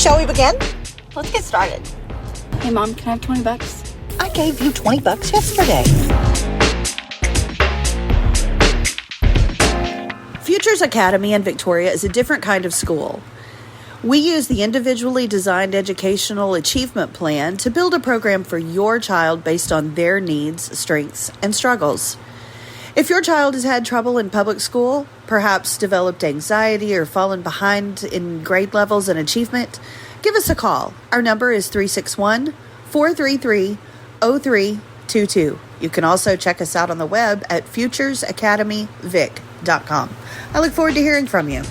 Shall we begin? Let's get started. Hey, Mom, can I have $20? I gave you $20 yesterday. Futures Academy in Victoria is a different kind of school. We use the individually designed educational achievement plan to build a program for your child based on their needs, strengths, and struggles. If your child has had trouble in public school, perhaps developed anxiety or fallen behind in grade levels and achievement, give us a call. Our number is 361-433-0322. You can also check us out on the web at futuresacademyvic.com. I look forward to hearing from you.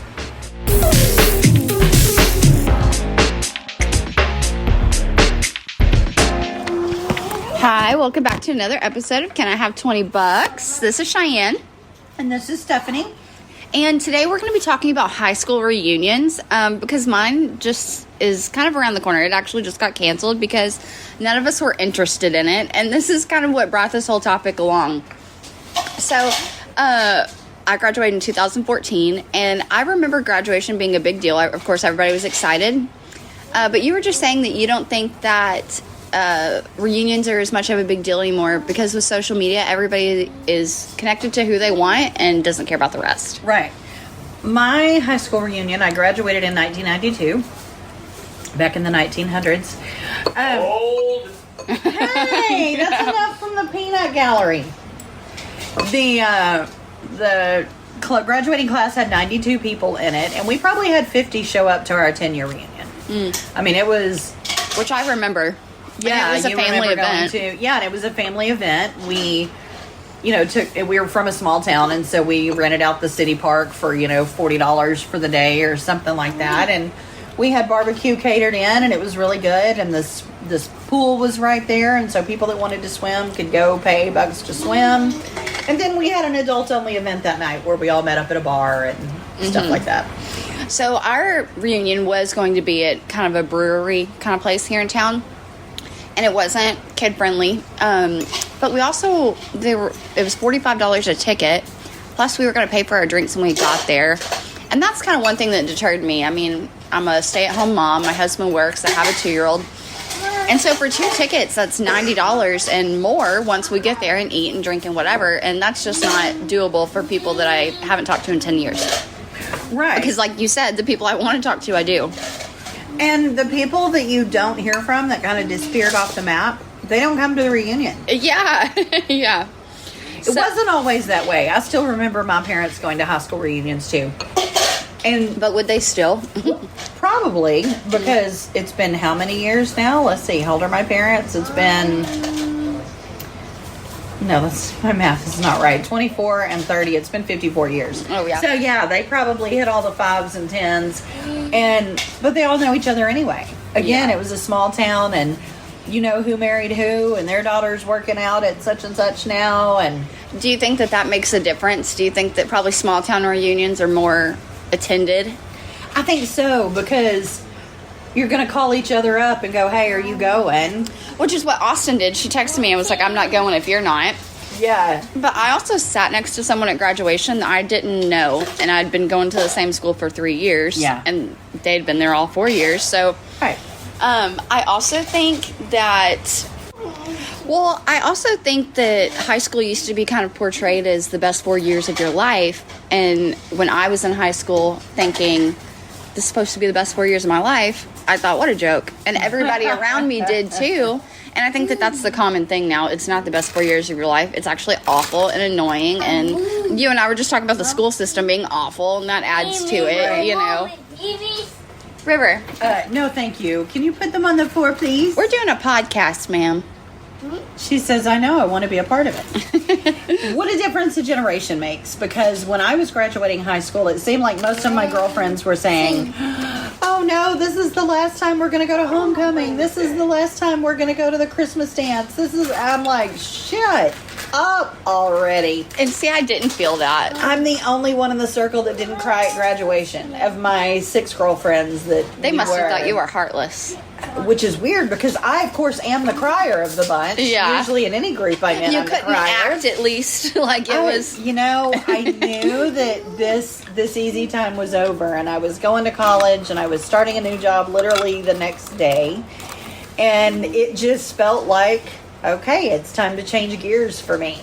Hi, welcome back to another episode of Can I Have $20? This is Cheyenne. And this is Stephanie. And today we're going to be talking about high school reunions because mine just is kind of around the corner. It actually just got canceled because none of us were interested in it. And this is kind of what brought this whole topic along. So, I graduated in 2014, and I remember graduation being a big deal. Of course, everybody was excited. But you were just saying that you don't think that reunions are as much of a big deal anymore because with social media, everybody is connected to who they want and doesn't care about the rest. Right. My high school reunion, I graduated in 1992, back in the 1900s. Old. Hey, that's enough from the peanut gallery. The graduating class had 92 people in it, and we probably had 50 show up to our 10-year reunion. I mean, it was... Which I remember. Yeah, it was a family event. And it was a family event. We, we were from a small town, and so we rented out the city park for, $40 for the day or something like that. And we had barbecue catered in, and it was really good. And this pool was right there, and so people that wanted to swim could go pay bucks to swim. And then we had an adult-only event that night where we all met up at a bar and stuff like that. So our reunion was going to be at kind of a brewery kind of place here in town. And it wasn't kid-friendly. But we also, it was $45 a ticket. Plus, we were going to pay for our drinks when we got there. And that's kind of one thing that deterred me. I mean, I'm a stay-at-home mom. My husband works. I have a 2-year-old. And so for 2 tickets, that's $90 and more once we get there and eat and drink and whatever. And that's just not doable for people that I haven't talked to in 10 years. Right. Because like you said, the people I want to talk to, I do. And the people that you don't hear from that kind of disappeared off the map, they don't come to the reunion. Yeah. Yeah. It wasn't always that way. I still remember my parents going to high school reunions too. But would they still? Probably, because it's been how many years now? Let's see, how old are my parents? It's been... No, my math is not right. 24 and 30. It's been 54 years. Oh, yeah. So, yeah, they probably hit all the 5s and 10s. But they all know each other anyway. Again, It was a small town, and you know who married who, and their daughter's working out at such and such now. And do you think that makes a difference? Do you think that probably small town reunions are more attended? I think so, because you're going to call each other up and go, hey, are you going? Which is what Austin did. She texted me and was like, I'm not going if you're not. Yeah. But I also sat next to someone at graduation that I didn't know, and I'd been going to the same school for 3 years. Yeah. And they'd been there all 4 years. So right. I also think that high school used to be kind of portrayed as the best 4 years of your life. And when I was in high school thinking, this is supposed to be the best 4 years of my life, I thought, what a joke. And everybody around me did too. And I think that that's the common thing now. It's not the best 4 years of your life. It's actually awful and annoying. And you and I were just talking about the school system being awful, and that adds to it, River. No, thank you. Can you put them on the floor, please? We're doing a podcast, ma'am. She says, I know, I want to be a part of it. What a difference a generation makes. Because when I was graduating high school, it seemed like most of my girlfriends were saying, oh no, this is the last time we're going to go to homecoming. This is the last time we're going to go to the Christmas dance. I'm like, shit. up already. And see, I didn't feel that. I'm the only one in the circle that didn't cry at graduation of my 6 girlfriends that They must have thought you were heartless. Which is weird because I, of course, am the crier of the bunch. Yeah. Usually in any group I'm in, You I'm the couldn't crier. act at least like it was. You know, I knew that this easy time was over, and I was going to college, and I was starting a new job literally the next day, and it just felt like, okay, it's time to change gears for me.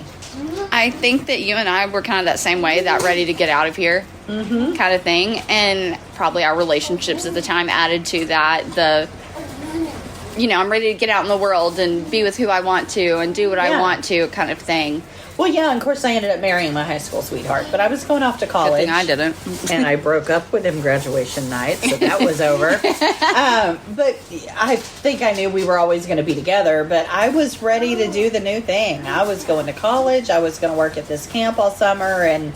I think that you and I were kind of that same way, that ready to get out of here kind of thing, and probably our relationships at the time added to that. I'm ready to get out in the world and be with who I want to and do what I want to kind of thing. Well, yeah, and of course I ended up marrying my high school sweetheart, but I was going off to college. Good thing I didn't. And I broke up with him graduation night, so that was over. But I think I knew we were always going to be together, but I was ready to do the new thing. I was going to college. I was going to work at this camp all summer, and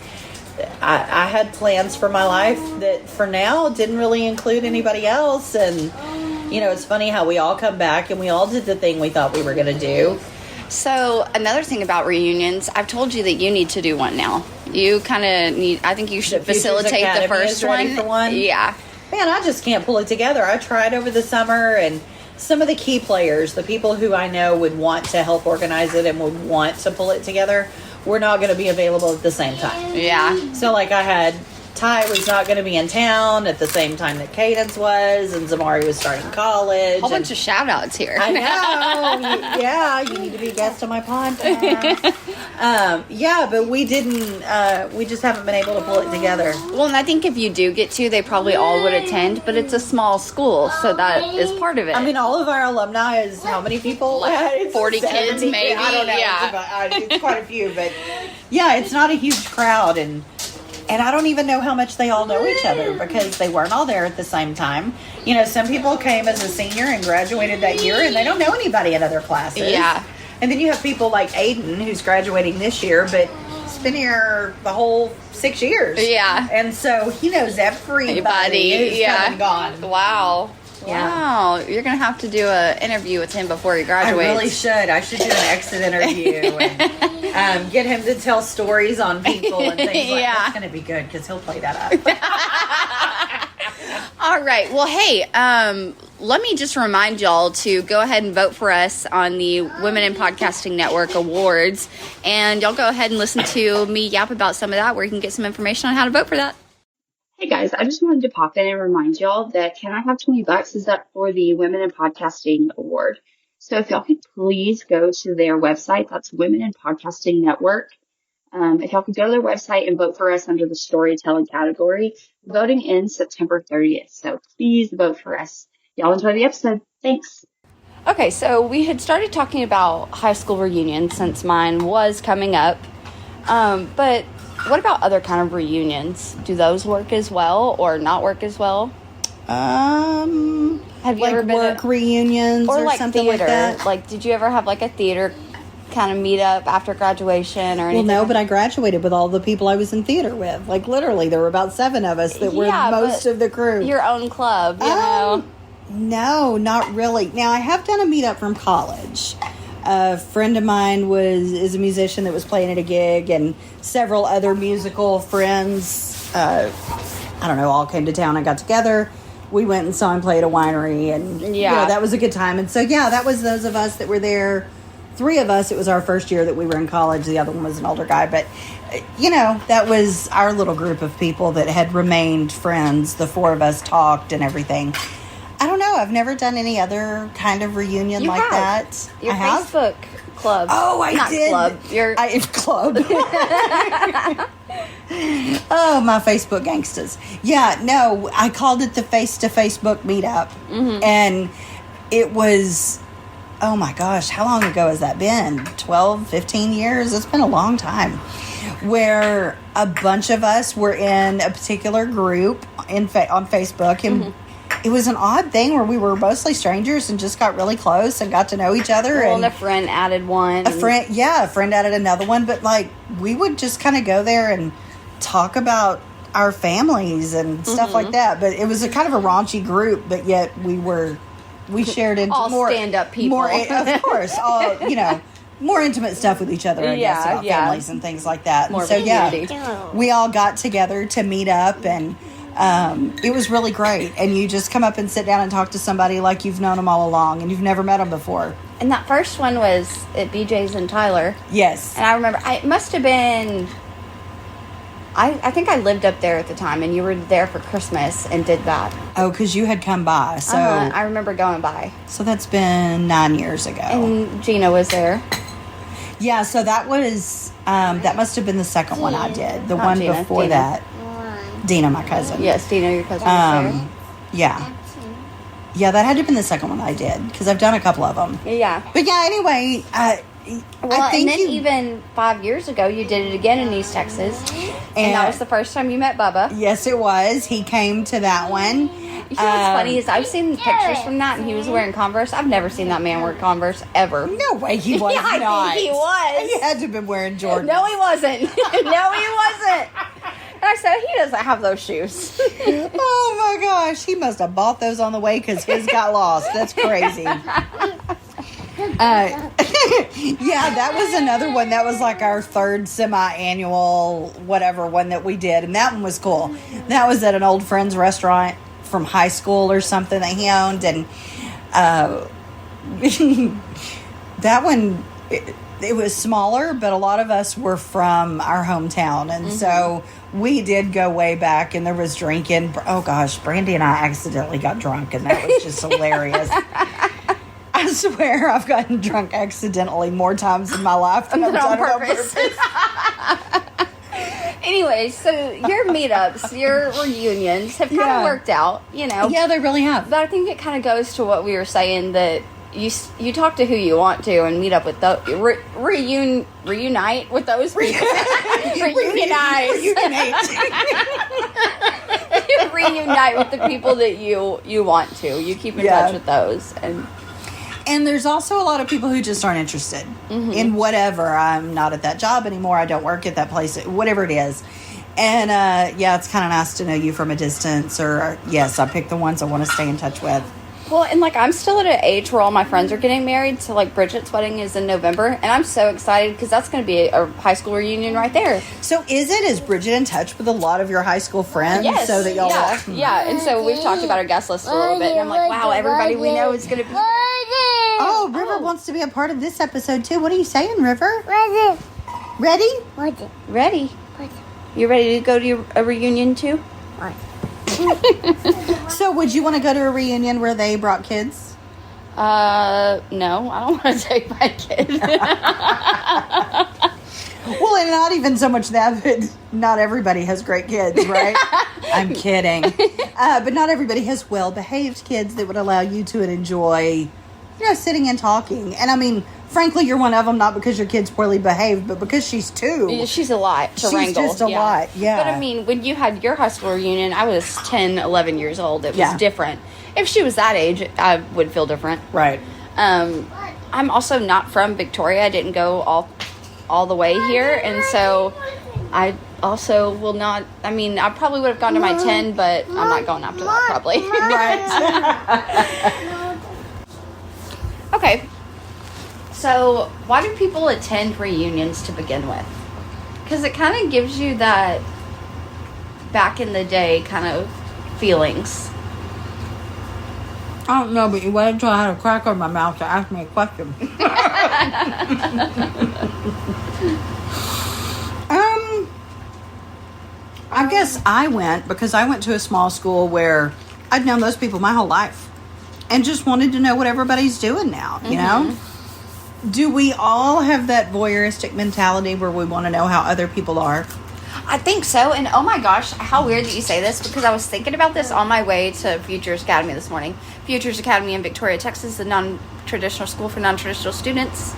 I had plans for my life that for now didn't really include anybody else. And, it's funny how we all come back and we all did the thing we thought we were going to do. So another thing about reunions, I've told you that you need to do one now. You kind of need, I think you should facilitate the first one. For one. Yeah. Man, I just can't pull it together. I tried over the summer, and some of the key players, the people who I know would want to help organize it and would want to pull it together, were not going to be available at the same time. Yeah. So, like, I had Ty was not going to be in town at the same time that Cadence was, and Zamari was starting college. A whole bunch of shout outs here. I know. Yeah, you need to be a guest on my podcast. But we didn't, we just haven't been able to pull it together. Well, and I think if you do get to, they probably all would attend, but it's a small school, so that is part of it. I mean, all of our alumni is how many people? Like 40 kids, maybe. I don't know. Yeah. It's quite a few, but yeah, it's not a huge crowd, and I don't even know how much they all know each other because they weren't all there at the same time. Some people came as a senior and graduated that year, and they don't know anybody in other classes. Yeah. And then you have people like Aiden, who's graduating this year, but he's been here the whole 6 years. Yeah. And so he knows everybody who's come and gone. Wow. Yeah. Wow. You're going to have to do an interview with him before he graduates. I really should. I should do an exit interview and get him to tell stories on people and things like that. That's going to be good because he'll play that up. All right. Well, hey, let me just remind y'all to go ahead and vote for us on the Women in Podcasting Network Awards. And y'all go ahead and listen to me yap about some of that, where you can get some information on how to vote for that. Hey guys, I just wanted to pop in and remind y'all that Can I Have $20 is up for the Women in Podcasting Award. So if y'all could please go to their website, that's Women in Podcasting Network. If y'all could go to their website and vote for us under the storytelling category, voting ends September 30th. So please vote for us. Y'all enjoy the episode. Thanks. Okay, so we had started talking about high school reunions since mine was coming up. But what about other kind of reunions? Do those work as well or not work as well? Have you like ever been work reunions or like something theater? like that? Like, did you ever have like a theater kind of meetup after graduation or anything? Well, no, but I graduated with all the people I was in theater with. Like, literally, there were about 7 of us that were most of the crew. Your own club, you know? No, not really. Now, I have done a meetup from college. A friend of mine is a musician that was playing at a gig, and several other musical friends, all came to town and got together. We went and saw him play at a winery, and that was a good time. And so, that was those of us that were there. 3 of us, it was our first year that we were in college. The other one was an older guy. But, that was our little group of people that had remained friends. The 4 of us talked and everything. I don't know. I've never done any other kind of reunion that. Your Facebook club. Oh, I did. Club. Oh, my Facebook gangsters. Yeah, no, I called it the face-to-Facebook meetup. Mm-hmm. And it was, oh my gosh, how long ago has that been? 12, 15 years? It's been a long time. Where a bunch of us were in a particular group on Facebook, and it was an odd thing where we were mostly strangers and just got really close and got to know each other. Well, and a friend added one. A friend added another one. But, we would just kind of go there and talk about our families and stuff like that. But it was a kind of a raunchy group, but yet we shared into all more stand-up people. More, of course, all, more intimate stuff with each other, I guess, about families and things like that. More and so, of a community. we all got together to meet up, and it was really great. And you just come up and sit down and talk to somebody like you've known them all along, and you've never met them before. And that first one was at BJ's in Tyler. Yes. And I remember, it must have been... I think I lived up there at the time, and you were there for Christmas and did that. Oh, because you had come by. So I remember going by. So that's been 9 years ago. And Gina was there. Yeah, so that was, that must have been the second one I did. The one Gina, before Dina. that. Dina, my cousin. Yes, Dina, your cousin was there. Yeah. Yeah, that had to have been the second one I did, because I've done a couple of them. Yeah. But yeah, anyway, Well, I think and then even 5 years ago, you did it again in East Texas. And that was the first time you met Bubba. Yes, it was. He came to that one. You know what's funny is I've seen pictures from that, and he was wearing Converse. I've never seen that man wear Converse, ever. No way he was Yeah, I not. think he was. He had to have been wearing Jordan. No, he wasn't. No, he wasn't. And I said, he doesn't have those shoes. Oh, my gosh. He must have bought those on the way because his got lost. That's crazy. Yeah, that was another one. That was like our third semi-annual whatever one that we did, and that one was cool. That was at an old friend's restaurant from high school or something that he owned, and that one it was smaller, but a lot of us were from our hometown, and so we did go way back, and there was drinking. Oh gosh, Brandy and I accidentally got drunk, and that was just hilarious. I swear I've gotten drunk accidentally more times in my life than I've done it on purpose. Anyway, so your meetups, your reunions have kind of worked out, you know. Yeah, they really have. But I think it kind of goes to what we were saying, that you talk to who you want to and meet up with those, reunite with those people. Reunite with the people that you want to. You keep in touch with those. And there's also a lot of people who just aren't interested in whatever. I'm not at that job anymore. I don't work at that place. Whatever it is. And, it's kind of nice to know you from a distance. Or, yes, I pick the ones I want to stay in touch with. Well, and, I'm still at an age where all my friends are getting married. So, Bridget's wedding is in November. And I'm so excited because that's going to be a high school reunion right there. So, is Bridget in touch with a lot of your high school friends? Yes. So that y'all yeah. And so we've talked about our guest list a little bit. And I'm like, wow, everybody we know is going to be there. Oh, River wants to be a part of this episode, too. What are you saying, River? Ready? Ready. You ready to go to a reunion, too? So, would you want to go to a reunion where they brought kids? No, I don't want to take my kid. Well, and not even so much that, but not everybody has great kids, right? I'm kidding. But not everybody has well-behaved kids that would allow you to enjoy, sitting and talking. And I mean, frankly, you're one of them, not because your kid's poorly behaved, but because she's two. She's a lot to wrangle. She's just a lot, yeah. But I mean, when you had your high school reunion, I was 10, 11 years old. It was different. If she was that age, I would feel different. Right. I'm also not from Victoria. I didn't go all the way here, and so I also will not. I mean, I probably would have gone to my 10, but I'm not going after that probably. Right. Okay. So, why do people attend reunions to begin with? Because it kind of gives you that back in the day kind of feelings. I don't know, but you wait until I had a crack on my mouth to ask me a question. I guess I went because I went to a small school where I'd known those people my whole life and just wanted to know what everybody's doing now, you know? Do we all have that voyeuristic mentality where we want to know how other people are? I think so. And oh my gosh, how weird that you say this, because I was thinking about this on my way to Futures Academy this morning. Futures Academy in Victoria, Texas, a non-traditional school for non-traditional students.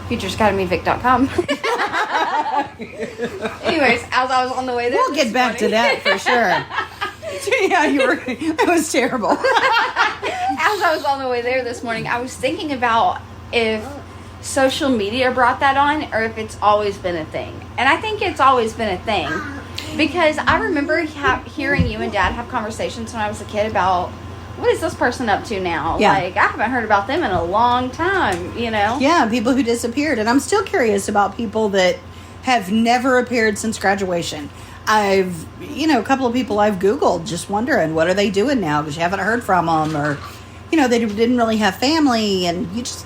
FuturesAcademyVic.com. Anyways, as I was on the way there, we'll get back to that for sure. Yeah, it was terrible. As I was on the way there this morning, I was thinking about if social media brought that on or if it's always been a thing. And I think it's always been a thing, because I remember hearing you and Dad have conversations when I was a kid about what is this person up to now? Yeah. Like, I haven't heard about them in a long time, you know? Yeah, people who disappeared. And I'm still curious about people that have never appeared since graduation. A couple of people I've Googled just wondering, what are they doing now? Because you haven't heard from them, or, they didn't really have family, and you just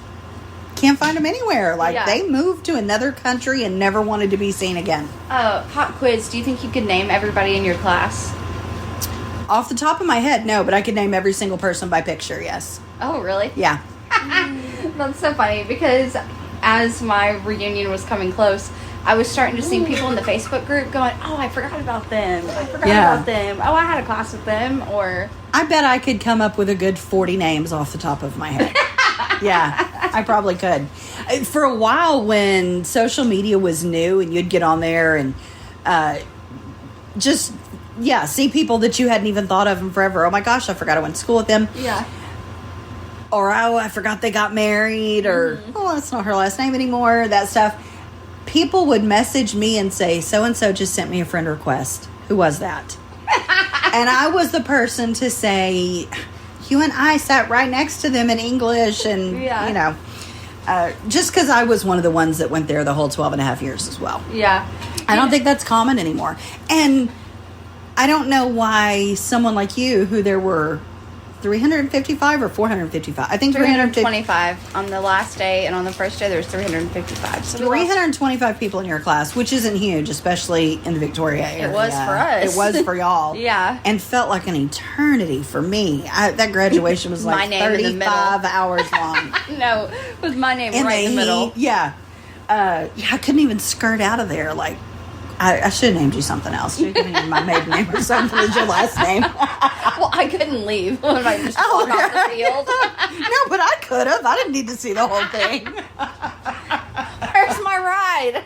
can't find them anywhere. Like, they moved to another country and never wanted to be seen again. Pop quiz. Do you think you could name everybody in your class? Off the top of my head, no, but I could name every single person by picture, yes. Oh, really? Yeah. That's so funny, because as my reunion was coming close, I was starting to see people in the Facebook group going, oh, I forgot about them. Oh, I had a class with them. Or I bet I could come up with a good 40 names off the top of my head. Yeah, I probably could. For a while, when social media was new and you'd get on there and see people that you hadn't even thought of in forever. Oh my gosh, I forgot I went to school with them. Yeah. Or, oh, I forgot they got married. Or, oh, that's not her last name anymore. That stuff. People would message me and say, so-and-so just sent me a friend request. Who was that? And I was the person to say, you and I sat right next to them in English. And, just because I was one of the ones that went there the whole 12 and a half years as well. Yeah. I don't think that's common anymore. And I don't know why someone like you, who there were 355 or 455. I think 325 on the last day, and on the first day there was 355. So 325 people in your class, which isn't huge, especially in the Victoria area. It was for us. It was for y'all. Yeah. And felt like an eternity for me. That graduation was like 35 hours long. No, with my name right in the middle. Yeah. I couldn't even skirt out of there. Like, I should have named you something else. You could have named my maiden name or something as your last name. Well, I couldn't leave when I just walked off the field. No, but I could have. I didn't need to see the whole thing. Where's my ride?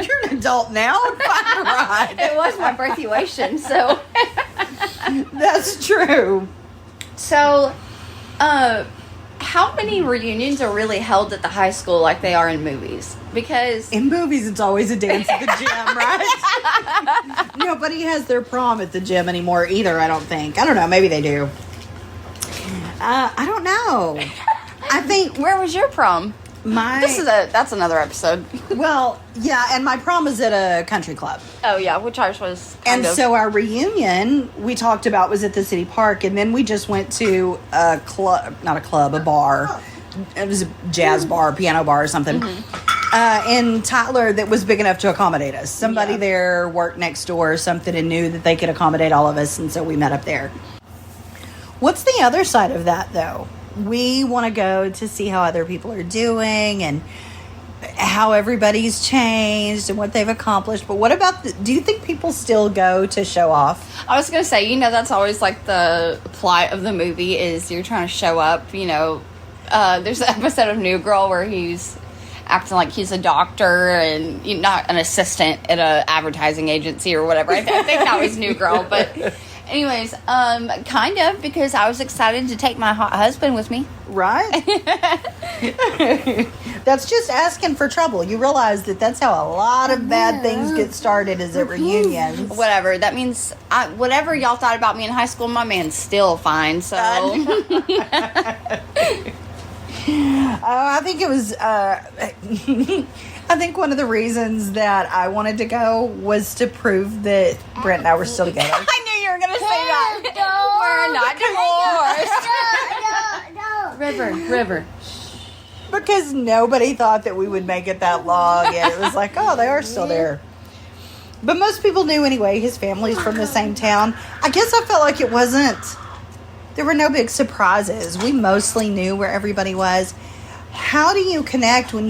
You're an adult now. Find a ride. It was my birthuation, so. That's true. So, how many reunions are really held at the high school like they are in movies? Because in movies, it's always a dance at the gym, right? Nobody has their prom at the gym anymore either, I don't think. I don't know. Maybe they do. I don't know. I think... Where was your prom? That's another episode. Well, yeah, and my prom was at a country club. Oh, yeah, which ours was So our reunion, we talked about, was at the city park, and then we just went to a club, not a club, a bar. It was a jazz bar, piano bar or something. In Tyler that was big enough to accommodate us. Somebody there worked next door or something and knew that they could accommodate all of us, and so we met up there. What's the other side of that, though? We want to go to see how other people are doing and how everybody's changed and what they've accomplished. But what about, do you think people still go to show off? I was going to say, that's always like the plot of the movie is you're trying to show up, There's an episode of New Girl where he's acting like he's a doctor and not an assistant at an advertising agency or whatever. I think that was New Girl, but... Anyways, kind of, because I was excited to take my hot husband with me. Right? That's just asking for trouble. You realize that's how a lot of bad things get started is at reunions. Whatever. That means, whatever y'all thought about me in high school, my man's still fine, so... I think it was... I think one of the reasons that I wanted to go was to prove that Brent and I were still together. I knew you were going to say that. We're not divorced. River. Because nobody thought that we would make it that long. And it was like, oh, they are still there. But most people knew anyway. His family's from the same town. I guess I felt like it wasn't... There were no big surprises. We mostly knew where everybody was. How do you connect when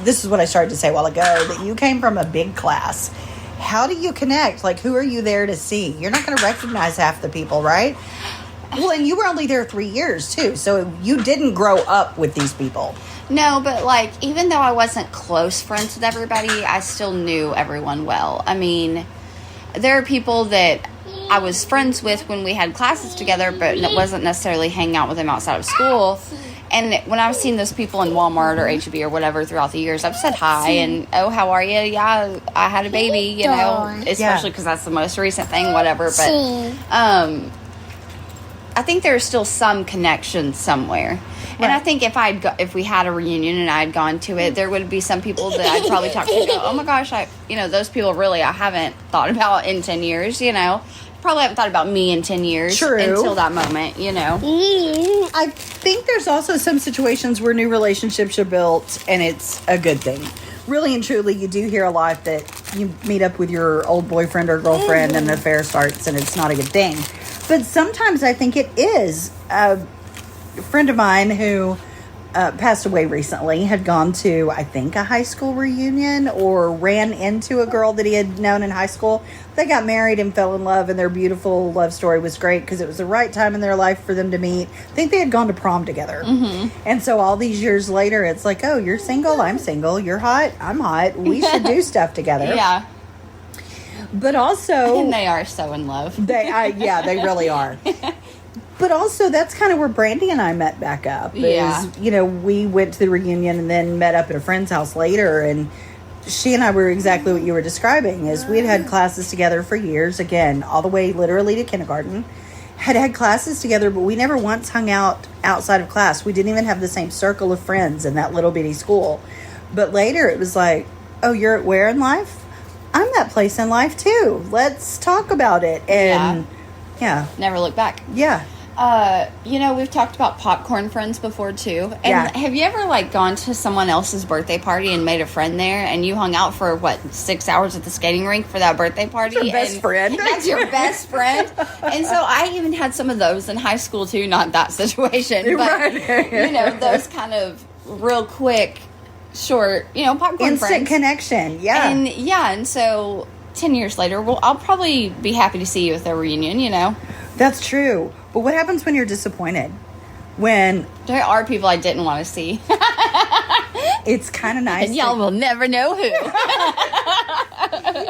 this is what I started to say a while ago, that you came from a big class. How do you connect? Like, who are you there to see? You're not going to recognize half the people, right? Well, and you were only there 3 years, too. So you didn't grow up with these people. No, but, like, even though I wasn't close friends with everybody, I still knew everyone well. I mean, there are people that I was friends with when we had classes together, but it wasn't necessarily hanging out with them outside of school. And when I've seen those people in Walmart or H-E-B or whatever throughout the years, I've said hi and, oh, how are you? Yeah, I had a baby, you know, especially because that's the most recent thing, whatever. But I think there's still some connection somewhere. Right. And I think if we had a reunion and I had gone to it, there would be some people that I'd probably talk to and go, oh my gosh, those people really I haven't thought about in 10 years, you know. Probably haven't thought about me in 10 years until that moment, you know. I think there's also some situations where new relationships are built and it's a good thing. Really and truly, you do hear a lot that you meet up with your old boyfriend or girlfriend and the affair starts and it's not a good thing. But sometimes I think it is. A friend of mine who passed away recently had gone to, I think, a high school reunion or ran into a girl that he had known in high school. They got married and fell in love, and their beautiful love story was great because it was the right time in their life for them to meet. I think they had gone to prom together. And so all these years later, it's like, oh, you're single, I'm single, you're hot, I'm hot, we should do stuff together. Yeah. But also... And they are so in love. They really are. But also, that's kind of where Brandy and I met back up. We went to the reunion and then met up at a friend's house later. And she and I were exactly what you were describing. Is we had classes together for years. Again, all the way literally to kindergarten. Had classes together, but we never once hung out outside of class. We didn't even have the same circle of friends in that little bitty school. But later, it was like, oh, you're at where in life? I'm that place in life, too. Let's talk about it. And, yeah. Never look back. Yeah. We've talked about popcorn friends before too. And have you ever gone to someone else's birthday party and made a friend there and you hung out for 6 hours at the skating rink for that birthday party? That's your best friend. That's your best friend. And so I even had some of those in high school too, not that situation, but those kind of real quick, short, popcorn instant friends. Connection. Yeah. And so 10 years later, I'll probably be happy to see you at the reunion, That's true. But what happens when you're disappointed? When there are people I didn't want to see. It's kind of nice. And y'all will never know who.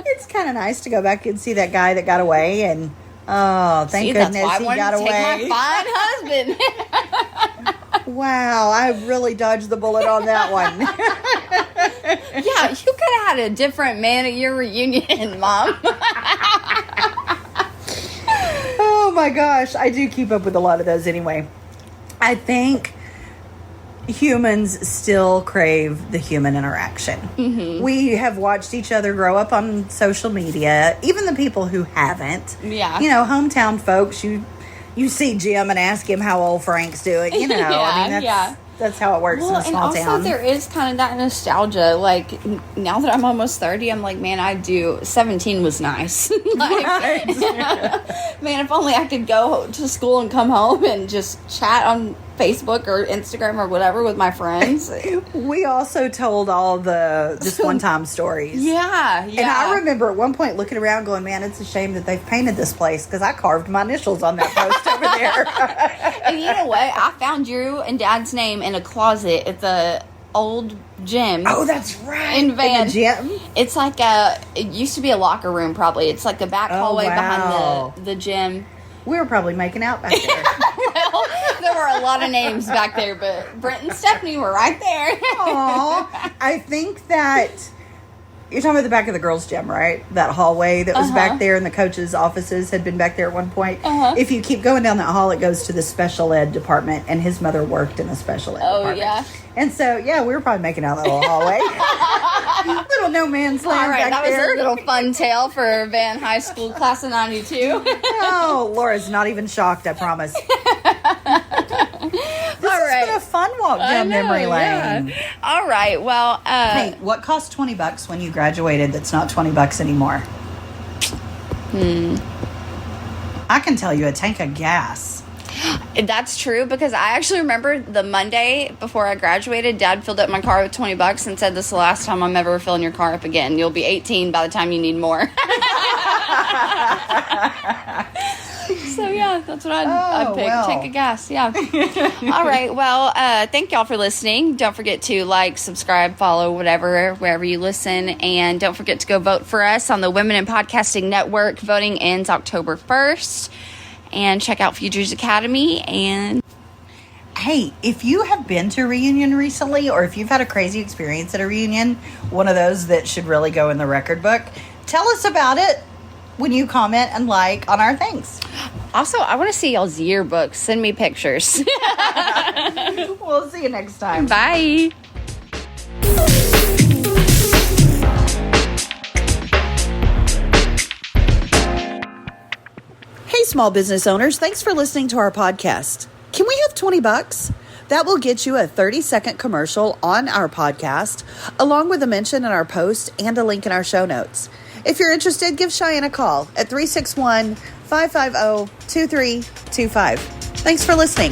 It's kind of nice to go back and see that guy that got away. And, thank goodness he got away. Take my fine husband. Wow, I really dodged the bullet on that one. Yeah, you could have had a different man at your reunion, Mom. Oh my gosh, I do keep up with a lot of those anyway. I think humans still crave the human interaction. Mm-hmm. We have watched each other grow up on social media, even the people who haven't. Yeah. Hometown folks, you see Jim and ask him how old Frank's doing, that's how it works in a small town. And also there is kind of that nostalgia. Now that I'm almost 30, I'm like, man, 17 was nice. Right. Man, if only I could go to school and come home and just chat on Facebook or Instagram or whatever with my friends. We also told all the just one-time stories. Yeah. And I remember at one point looking around going, man, it's a shame that they've painted this place because I carved my initials on that post over there. And you know what? I found you and Dad's name in a closet at the old gym. Oh, that's right. In Van. In the gym? It's it used to be a locker room probably. It's the back hallway behind the gym. We were probably making out back there. Well, there were a lot of names back there, but Brent and Stephanie were right there. Aw. I think that you're talking about the back of the girls' gym, right? That hallway that was back there, and the coaches' offices had been back there at one point. If you keep going down that hall, it goes to the special ed department, and his mother worked in the special ed department. Yeah. And so, we were probably making out that little hallway. Little no man's land back there. That was a little fun tale for Van High School class of 92. Oh, Laura's not even shocked, I promise. This has been a fun walk down memory lane. Yeah. All right, well... hey, what cost $20 when you graduated that's not $20 anymore? I can tell you a tank of gas. That's true, because I actually remember the Monday before I graduated, Dad filled up my car with $20 and said, this is the last time I'm ever filling your car up again. You'll be 18 by the time you need more. So, that's what I'd pick. Well. Tank of gas, All right, well, thank y'all for listening. Don't forget to subscribe, follow, wherever you listen. And don't forget to go vote for us on the Women in Podcasting Network. Voting ends October 1st. And check out Futures Academy. And hey, if you have been to a reunion recently, or if you've had a crazy experience at a reunion, one of those that should really go in the record book, tell us about it when you comment and like on our things. Also, I want to see y'all's yearbooks. Send me pictures. We'll see you next time. Bye. Hey, small business owners, thanks for listening to our podcast. Can we have $20? That will get you a 30-second commercial on our podcast, along with a mention in our post and a link in our show notes. If you're interested, give Cheyenne a call at 361-550-2325. Thanks for listening.